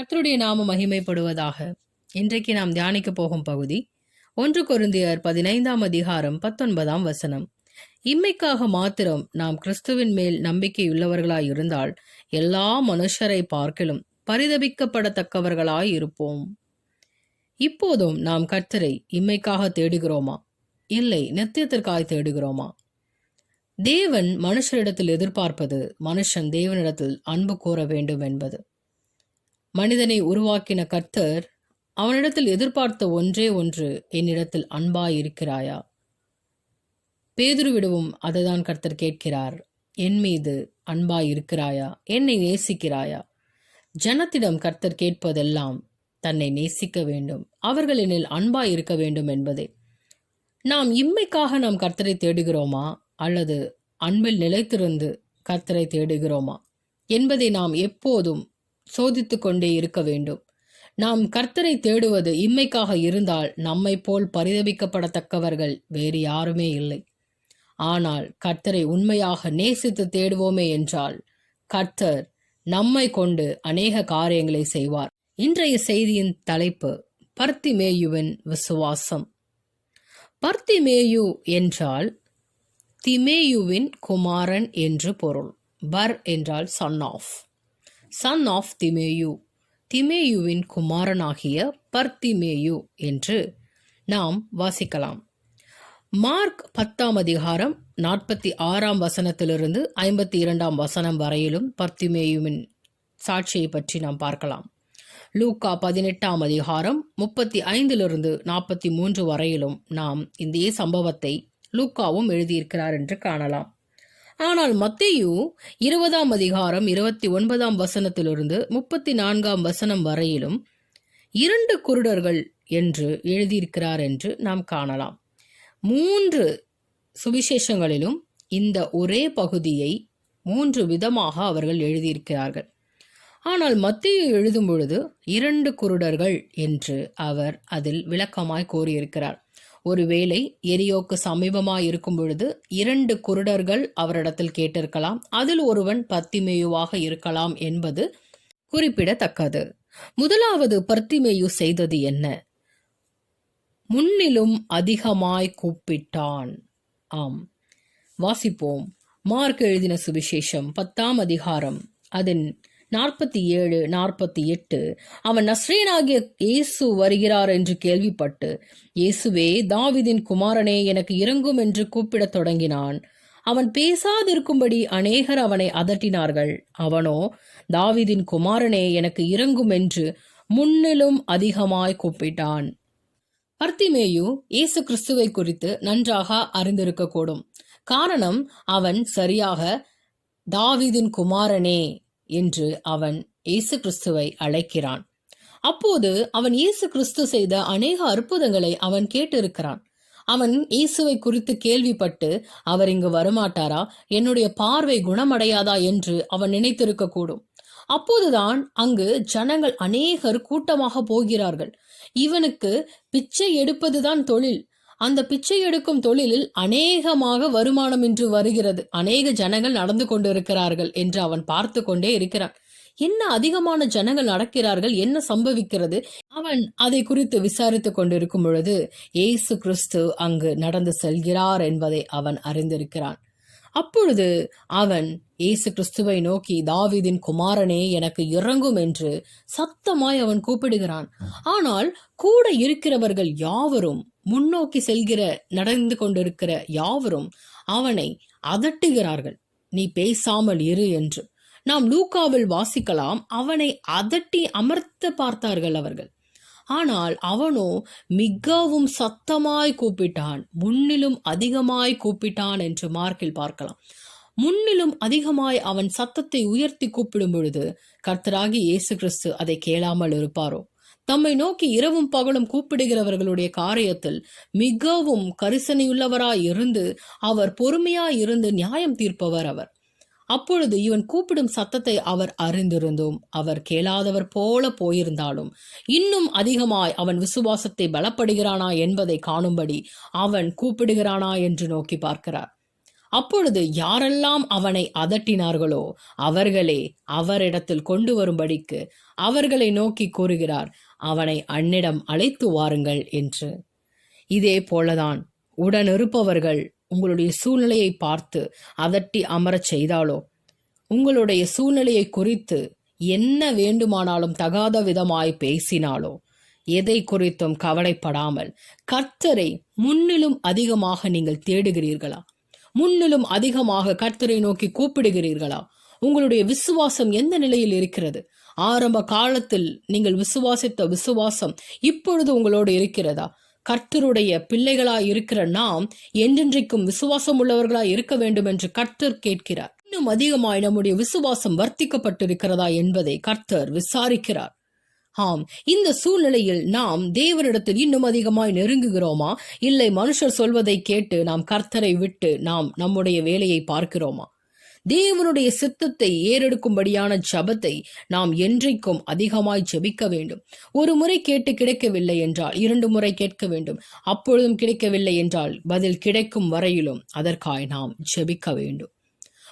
கர்த்தருடைய நாமம் மகிமைப்படுவதாக. இன்றைக்கு நாம் தியானிக்க போகும் பகுதி 1 கொரிந்தியர் 15ஆம் அதிகாரம் 19ஆம் வசனம். இம்மைக்காக மாத்திரம் நாம் கிறிஸ்துவின் மேல் நம்பிக்கையுள்ளவர்களாய் இருந்தால் எல்லா மனுஷரை பார்க்கிலும் பரிதபிக்கப்படத்தக்கவர்களாய் இருப்போம். இப்போதும் நாம் கர்த்தரை இம்மைக்காக தேடுகிறோமா, இல்லை நித்தியத்திற்காய் தேடுகிறோமா? தேவன் மனுஷரிடத்தில் எதிர்பார்ப்பது மனுஷன் தேவனிடத்தில் அன்பு கூற வேண்டும் என்பது. மனிதனை உருவாக்கின கர்த்தர் அவனிடத்தில் எதிர்பார்த்த ஒன்றே ஒன்று, என்னிடத்தில் அன்பாயிருக்கிறாயா? பேதுருவிடவும் அதைதான் கர்த்தர் கேட்கிறார். என் மீது அன்பாயிருக்கிறாயா? என்னை நேசிக்கிறாயா? ஜனத்திடம் கர்த்தர் கேட்பதெல்லாம் தன்னை நேசிக்க வேண்டும், அவர்கள் என்னில் அன்பாயிருக்க வேண்டும் என்பதே. நாம் இம்மைக்காக நாம் கர்த்தரை தேடுகிறோமா, அல்லது அன்பில் நிலைத்திருந்து கர்த்தரை தேடுகிறோமா என்பதை நாம் எப்போதும் சோதித்து கொண்டே இருக்க வேண்டும். நாம் கர்த்தரை தேடுவது இம்மைக்காக இருந்தால் நம்மை போல் பரிதபிக்கப்படத்தக்கவர்கள் வேறு யாருமே இல்லை. ஆனால் கர்த்தரை உண்மையாக நேசித்து தேடுவோமே என்றால் கர்த்தர் நம்மை கொண்டு அநேக காரியங்களை செய்வார். இன்றைய செய்தியின் தலைப்பு பர்த்திமேயுவின் விசுவாசம். பர்த்திமேயு என்றால் திமேயுவின் குமாரன் என்று பொருள். பர் என்றால் சன் ஆஃப் திமேயு, திமேயுவின் குமாரனாகிய பர்த்திமேயு என்று நாம் வாசிக்கலாம். மார்க் 10ஆம் அதிகாரம் 46ஆம் வசனத்திலிருந்து 52ஆம் வசனம் வரையிலும் பர்த்திமேயுவின் சாட்சியை பற்றி நாம் பார்க்கலாம். லூக்கா 18ஆம் அதிகாரம் 35லிருந்து 43 வரையிலும் நாம் இந்த சம்பவத்தை லூக்காவும் எழுதியிருக்கிறார் என்று காணலாம். ஆனால் மத்தேயு 20ஆம் அதிகாரம் 29ஆம் வசனத்திலிருந்து 34ஆம் வசனம் வரையிலும் 2 குருடர்கள் என்று எழுதியிருக்கிறார் என்று நாம் காணலாம். 3 சுவிசேஷங்களிலும் இந்த ஒரே பகுதியை 3 விதமாக அவர்கள் எழுதியிருக்கிறார்கள். ஆனால் மத்தேயு எழுதும் பொழுது 2 குருடர்கள் என்று அவர் அதில் விளக்கமாய் கூறியிருக்கிறார். ஒருவேளை எரியோக்கு சமீபமாய் இருக்கும் பொழுது 2 குருடர்கள் அவரிடத்தில் கேட்டிருக்கலாம். அதில் ஒருவன் பர்த்திமேயுவாக இருக்கலாம் என்பது குறிப்பிடத்தக்கது. முதலாவது பர்த்திமேயு செய்தது என்ன? முன்னிலும் அதிகமாய் கூப்பிட்டான். ஆம், வாசிப்போம். மார்க் எழுதின சுவிசேஷம் 10ஆம் அதிகாரம் அதன் 47, 48. அவன் நஸ்ரேயனாகிய இயேசு வருகிறார் என்று கேள்விப்பட்டு, இயேசுவே தாவீதின் குமாரனே எனக்கு இரங்கும் என்று கூப்பிடத் தொடங்கினான். அவன் பேசாதிருக்கும்படி அநேகர் அவனை அதட்டினார்கள். அவனோ, தாவீதின் குமாரனே எனக்கு இரங்கும் என்று முன்னிலும் அதிகமாய் கூப்பிட்டான். பர்த்திமேயு இயேசு கிறிஸ்துவை குறித்து நன்றாக அறிந்திருக்கக்கூடும். காரணம், அவன் சரியாக தாவீதின் குமாரனே என்று அவன் இயேசு கிறிஸ்துவை அழைக்கிறான். அப்போது அவன் இயேசு கிறிஸ்து செய்த அநேக அற்புதங்களை அவன் கேட்டிருக்கிறான். அவன் இயேசுவை குறித்து கேள்விப்பட்டு, அவர் இங்கு வரமாட்டாரா, என்னுடைய பார்வை குணமடையாதா என்று அவன் நினைத்திருக்க கூடும். அப்போதுதான் அங்கு ஜனங்கள் அநேகர் கூட்டமாக போகிறார்கள். இவனுக்கு பிச்சை எடுப்பதுதான் தொழில். அந்த பிச்சை எடுக்கும் தொழிலில் அநேகமாக வருமானம் இன்று வருகிறது. அநேக ஜனங்கள் நடந்து கொண்டிருக்கிறார்கள் என்று அவன் பார்த்து கொண்டே இருக்கிறான். என்ன அதிகமான ஜனங்கள் நடக்கிறார்கள், என்ன சம்பவிக்கிறது? அவன் அதை குறித்து விசாரித்து கொண்டிருக்கும் பொழுது இயேசு கிறிஸ்து அங்கு நடந்து செல்கிறார் என்பதை அவன் அறிந்திருக்கிறான். அப்பொழுது அவன் இயேசு கிறிஸ்துவை நோக்கி, தாவீதின் குமாரனே எனக்கு இரங்கும் என்று சத்தமாய் அவன் கூப்பிடுகிறான். ஆனால் கூட இருக்கிறவர்கள் யாவரும், முன்னோக்கி நடந்து கொண்டிருக்கிற யாவரும் அவனை அதட்டுகிறார்கள். நீ பேசாமல் இரு என்று நாம் லூக்காவில் வாசிக்கலாம். அவனை அதட்டி அமர்த்த பார்த்தார்கள் அவர்கள். ஆனால் அவனோ மிகவும் சத்தமாய் கூப்பிட்டான், முன்னிலும் அதிகமாய் கூப்பிட்டான் என்று மார்க்கில் பார்க்கலாம். முன்னிலும் அதிகமாய் அவன் சத்தத்தை உயர்த்தி கூப்பிடும் பொழுது கர்த்தராகி இயேசு கிறிஸ்து அதை கேளாமல் இருப்பாரோ? தம்மை நோக்கி இரவும் பகலும் கூப்பிடுகிறவர்களுடைய காரியத்தில் மிகவும் கரிசனையுள்ளவராய் இருந்து அவர் பொறுமையாய் இருந்து நியாயம் தீர்ப்பவர் அவர். அப்பொழுது இவன் கூப்பிடும் சத்தத்தை அவர் அறிந்திருந்தும் அவர் கேளாதவர் போல போயிருந்தாலும் இன்னும் அதிகமாய் அவன் விசுவாசத்தை பலப்படுகிறானா என்பதை காணும்படி அவன் கூப்பிடுகிறானா என்று நோக்கி பார்க்கிறார். அப்பொழுது யாரெல்லாம் அவனை அதட்டினார்களோ அவர்களே அவரிடத்தில் கொண்டு வரும்படிக்கு அவர்களை நோக்கி கூறுகிறார், அவனை அன்னிடம் அழைத்து வாருங்கள் என்று. இதே போலதான் உடனிருப்பவர்கள் உங்களுடைய சூழ்நிலையை பார்த்து அதட்டி அமரச் செய்தாலோ, உங்களுடைய சூழ்நிலையை குறித்து என்ன வேண்டுமானாலும் தகாத விதமாய் பேசினாலோ, எதை குறித்தும் கவலைப்படாமல் கர்த்தரை முன்னிலும் அதிகமாக நீங்கள் தேடுகிறீர்களா? முன்னிலும் அதிகமாக கர்த்தரை நோக்கி கூப்பிடுகிறீர்களா? உங்களுடைய விசுவாசம் எந்த நிலையில் இருக்கிறது? ஆரம்ப காலத்தில் நீங்கள் விசுவாசித்த விசுவாசம் இப்பொழுது உங்களோடு இருக்கிறதா? கர்த்தருடைய பிள்ளைகளாய் இருக்கிற நாம் என்றென்றைக்கும் விசுவாசம் உள்ளவர்களாய் இருக்க வேண்டும் என்று கர்த்தர் கேட்கிறார். இன்னும் அதிகமாய் நம்முடைய விசுவாசம் வர்த்திக்கப்பட்டிருக்கிறதா என்பதை கர்த்தர் விசாரிக்கிறார். ஆம், இந்த சூழ்நிலையில் நாம் தேவனிடத்தில் இன்னும் அதிகமாய் நெருங்குகிறோமா? இல்லை மனுஷர் சொல்வதை கேட்டு நாம் கர்த்தரை விட்டு நாம் நம்முடைய வேலையை பார்க்கிறோமா? தேவனுடைய சித்தத்தை ஏறெடுக்கும்படியான ஜபத்தை நாம் என்றைக்கும் அதிகமாய் ஜெபிக்க வேண்டும். ஒரு முறை கேட்டு கிடைக்கவில்லை என்றால் 2 முறை கேட்க வேண்டும். அப்பொழுதும் கிடைக்கவில்லை என்றால் பதில் கிடைக்கும் வரையிலும் அதற்காய் நாம் ஜெபிக்க வேண்டும்.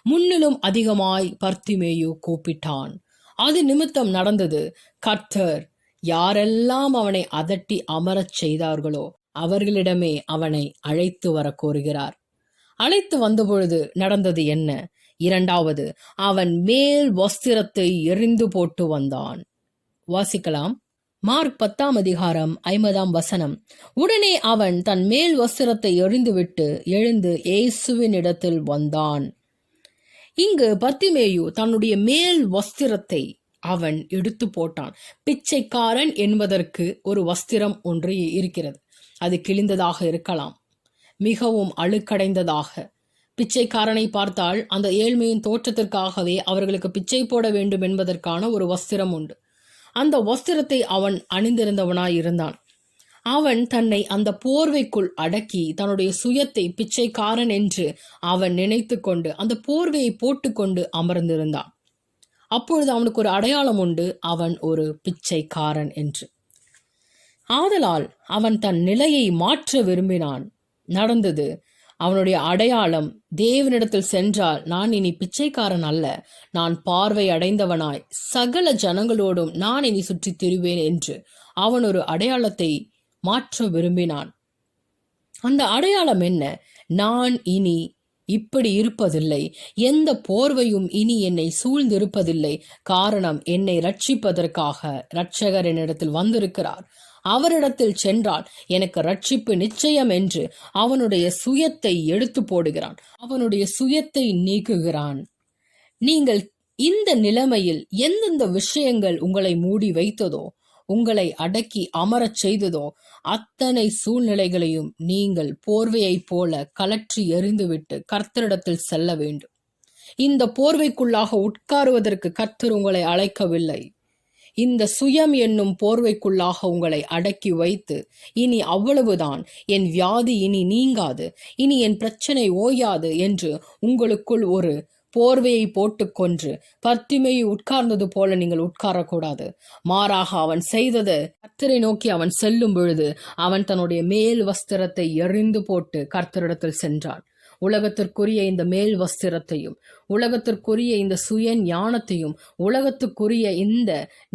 முன்னிலும் அதிகமாய் பர்த்திமேயு கூப்பிட்டான். அது நிமித்தம் நடந்தது. கர்த்தர் யாரெல்லாம் அவனை அதட்டி அமரச் செய்தார்களோ அவர்களிடமே அவனை அழைத்து வர கோருகிறார். அழைத்து வந்தபொழுது நடந்தது என்ன? 2வது, அவன் மேல் வஸ்திரத்தை எறிந்து போட்டு வந்தான். வாசிக்கலாம். மார்க் 10ஆம் அதிகாரம் 50ஆம் வசனம். உடனே அவன் தன் மேல் வஸ்திரத்தை எறிந்துவிட்டு எழுந்து இயேசுவின் இடத்தில் வந்தான். இங்கு பர்த்திமேயு தன்னுடைய மேல் வஸ்திரத்தை அவன் எடுத்து போட்டான். பிச்சைக்காரன் என்பதற்கு ஒரு வஸ்திரம் ஒன்று இருக்கிறது. அது கிழிந்ததாக இருக்கலாம், மிகவும் அழுக்கடைந்ததாக. பிச்சைக்காரனை பார்த்தால் அந்த ஏழ்மையின் தோற்றத்திற்காகவே அவர்களுக்கு பிச்சை போட வேண்டும் என்பதற்கான ஒரு வஸ்திரம் உண்டு. அந்த வஸ்திரத்தை அவன் அணிந்திருந்தவனாய் இருந்தான். அவன் தன்னை அந்த போர்வைக்குள் அடக்கி தன்னுடைய சுயத்தை பிச்சைக்காரன் என்று அவன் நினைத்து கொண்டு அந்த போர்வையை போட்டுக்கொண்டு அமர்ந்திருந்தான். அப்பொழுது அவனுக்கு ஒரு அடையாளம் உண்டு, அவன் ஒரு பிச்சைக்காரன் என்று. ஆதலால் அவன் தன் நிலையை மாற்ற விரும்பினான். நடந்தது, அவனுடைய அடையாளம் தேவனிடத்தில் சென்றால் நான் இனி பிச்சைக்காரன் அல்ல, நான் பார்வை அடைந்தவனாய் சகல ஜனங்களோடும் நான் இனி சுற்றி திரிவேன் என்று அவன் ஒரு அடையாளத்தை மாற்ற விரும்பினான். அந்த அடையாளம் என்ன? நான் இனி இப்படி இருப்பதில்லை, எந்த போர்வையும் இனி என்னை சூழ்ந்திருப்பதில்லை. காரணம், என்னை ரட்சிப்பதற்காக இரட்சகர் என்னிடத்தில் வந்திருக்கிறார். அவரிடத்தில் சென்றால் எனக்கு ரட்சிப்பு நிச்சயம் என்று அவனுடைய சுயத்தை எடுத்து போடுகிறான். அவனுடைய சுயத்தை நீக்குகிறான். நீங்கள் இந்த நிலைமையில் எந்தெந்த விஷயங்கள் உங்களை மூடி வைத்ததோ, உங்களை அடக்கி அமரச் செய்ததோ, அத்தனை சூழ்நிலைகளையும் நீங்கள் போர்வையைப் போல கலற்றி எறிந்துவிட்டு கர்த்தரிடத்தில் செல்ல வேண்டும். இந்த போர்வைக்குள்ளாக உட்காருவதற்கு கர்த்தர் உங்களை அழைக்கவில்லை. இந்த சுயம் என்னும் போர்வைக்குள்ளாக உங்களை அடக்கி வைத்து இனி அவ்வளவுதான், என் வியாதி இனி நீங்காது, இனி என் பிரச்சனை ஓயாது என்று உங்களுக்குள் ஒரு போர்வையை போட்டுக்கொன்று பர்த்திமேயு உட்கார்ந்தது போல நீங்கள் உட்காரக்கூடாது. மாறாக அவன் செய்தது, கர்த்தரை நோக்கி அவன் செல்லும் பொழுது அவன் தன்னுடைய மேல் வஸ்திரத்தை எறிந்து போட்டு கர்த்தரிடத்தில் சென்றான். உலகத்திற்குரிய இந்த மேல் வஸ்திரத்தையும், உலகத்திற்குரிய இந்த சுய ஞானத்தையும், உலகத்துக்குரிய இந்த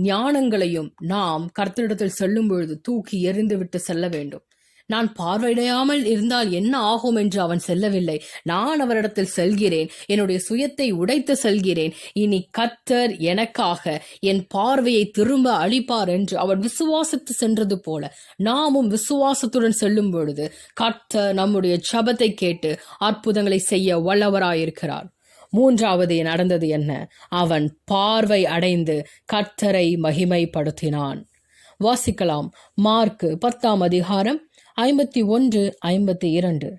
ஞானங்களையும் நாம் கர்த்தரிடத்தில் செல்லும் பொழுது தூக்கி எறிந்து விட்டு செல்ல வேண்டும். நான் பார்வையிடாமல் இருந்தால் என்ன ஆகும் என்று அவன் செல்லவில்லை. நான் அவரிடத்தில் செல்கிறேன், என்னுடைய சுயத்தை உடைத்து செல்கிறேன். இனி கர்த்தர் எனக்காக என் பார்வையை திரும்ப அளிப்பார் என்று அவன் விசுவாசித்து சென்றது போல நாமும் விசுவாசத்துடன் செல்லும் பொழுது கர்த்தர் நம்முடைய ஜெபத்தை கேட்டு அற்புதங்களை செய்ய வல்லவராயிருக்கிறார். 3வது நடந்தது என்ன? அவன் பார்வை அடைந்து கர்த்தரை மகிமைப்படுத்தினான். வாசிக்கலாம். மார்க் 10ஆம் அதிகாரம் 51, 52.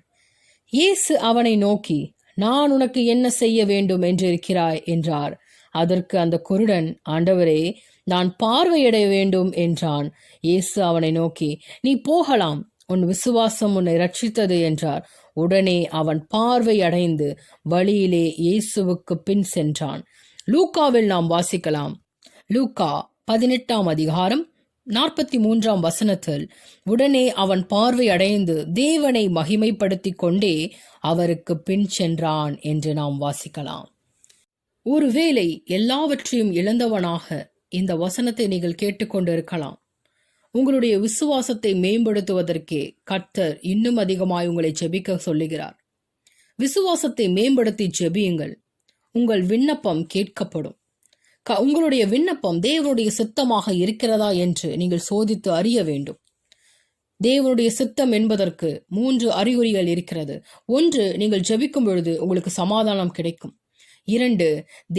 இயேசு அவனை நோக்கி, நான் உனக்கு என்ன செய்ய வேண்டும் என்றிருக்கிறாய் என்றார். அதற்கு அந்த குருடன், ஆண்டவரே, நான் பார்வையடைய வேண்டும் என்றான். இயேசு அவனை நோக்கி, நீ போகலாம், உன் விசுவாசம் உன்னை ரட்சித்தது என்றார். உடனே அவன் பார்வை அடைந்து வழியிலே இயேசுவுக்கு பின் சென்றான். லூக்காவில் நாம் வாசிக்கலாம். லூக்கா 18ஆம் அதிகாரம் 43ஆம் வசனத்தில், உடனே அவன் பார்வை அடைந்து தேவனை மகிமைப்படுத்திக் கொண்டே அவருக்கு பின் சென்றான் என்று நாம் வாசிக்கலாம். ஒருவேளை எல்லாவற்றையும் இழந்தவனாக இந்த வசனத்தை நீங்கள் கேட்டுக்கொண்டிருக்கலாம். உங்களுடைய விசுவாசத்தை மேம்படுத்துவதற்கே கர்த்தர் இன்னும் அதிகமாய் உங்களை ஜெபிக்க சொல்லுகிறார். விசுவாசத்தை மேம்படுத்தி ஜெபியுங்கள். உங்கள் விண்ணப்பம் கேட்கப்படும். உங்களுடைய விண்ணப்பம் தேவனுடைய சித்தமாக இருக்கிறதா என்று நீங்கள் சோதித்து அறிய வேண்டும். தேவனுடைய சித்தம் என்பதற்கு 3 அறிகுறிகள் இருக்கிறது. 1, நீங்கள் ஜெபிக்கும் பொழுது உங்களுக்கு சமாதானம் கிடைக்கும். 2,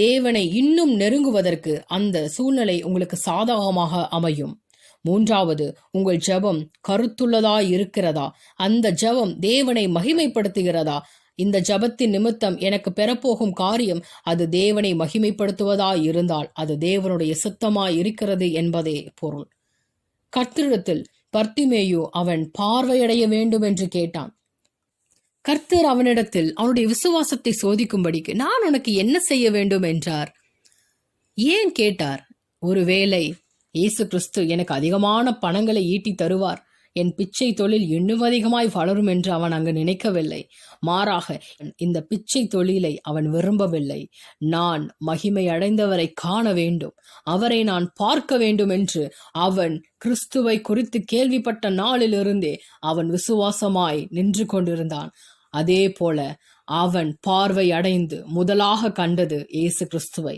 தேவனை இன்னும் நெருங்குவதற்கு அந்த சூழ்நிலை உங்களுக்கு சாதகமாக அமையும். 3வது, உங்கள் ஜெபம் கருத்துள்ளதாய் இருக்கிறதா? அந்த ஜெபம் தேவனை மகிமைப்படுத்துகிறதா? இந்த ஜெபத்தின் நிமித்தம் எனக்கு பெறப்போகும் காரியம் அது தேவனை மகிமைப்படுத்துவதாய் இருந்தால் அது தேவனுடைய சித்தமாய் இருக்கிறது என்பதே பொருள். கர்த்தரிடத்தில் பர்த்திமேயு அவன் பார்வையடைய வேண்டும் என்று கேட்டான். கர்த்தர் அவனிடத்தில் அவனுடைய விசுவாசத்தை சோதிக்கும்படிக்கு, நான் உனக்கு என்ன செய்ய வேண்டும் என்றார். ஏன் கேட்டார்? ஒருவேளை இயேசு கிறிஸ்து எனக்கு அதிகமான பணங்களை ஈட்டி தருவார், என் பிச்சை தொழில் இன்னும் அதிகமாய் வளரும் என்று அவன் அங்கு நினைக்கவில்லை. மாறாக இந்த பிச்சை தொழிலை அவன் விரும்பவில்லை. நான் மகிமை அடைந்தவரை காண வேண்டும், அவரை நான் பார்க்க வேண்டும் என்று அவன் கிறிஸ்துவை குறித்து கேள்விப்பட்ட நாளிலிருந்தே அவன் விசுவாசமாய் நின்று கொண்டிருந்தான். அதே போல அவன் பார்வை அடைந்து முதலாக கண்டது இயேசு கிறிஸ்துவை.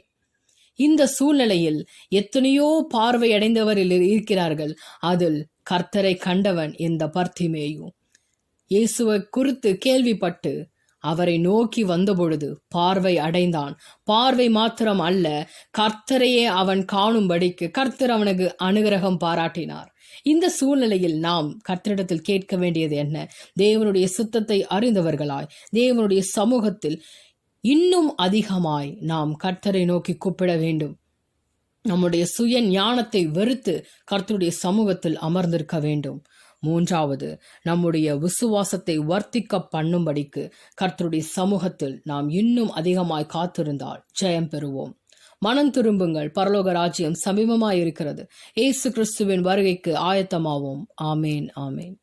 இந்த சூழ்நிலையில் எத்தனையோ பார்வை அடைந்தவரில் இருக்கிறார்கள். அதில் கர்த்தரை கண்டவன் இந்த பர்த்திமேயு. இயேசுவை குறித்து கேள்விப்பட்டு அவரை நோக்கி வந்தபொழுது பார்வை அடைந்தான். பார்வை மாத்திரம் அல்ல, கர்த்தரையே அவன் காணும்படிக்கு கர்த்தர் அவனுக்கு அனுகிரகம் பாராட்டினார். இந்த சூழ்நிலையில் நாம் கர்த்தரிடத்தில் கேட்க வேண்டியது என்ன? தேவனுடைய சித்தத்தை அறிந்தவர்களாய் தேவனுடைய சமூகத்தில் இன்னும் அதிகமாய் நாம் கர்த்தரை நோக்கி கூப்பிட வேண்டும். நம்முடைய சுய ஞானத்தை வெறுத்து கர்த்தருடைய சமூகத்தில் அமர்ந்திருக்க வேண்டும். 3வது, நம்முடைய விசுவாசத்தை வர்த்திக்க பண்ணும்படிக்கு கர்த்தருடைய சமூகத்தில் நாம் இன்னும் அதிகமாய் காத்திருந்தால் ஜெயம் பெறுவோம். மனம் திரும்புங்கள், பரலோக ராஜ்யம் சமீபமாய் இருக்கிறது. இயேசு கிறிஸ்துவின் வருகைக்கு ஆயத்தமாவோம். ஆமேன், ஆமேன்.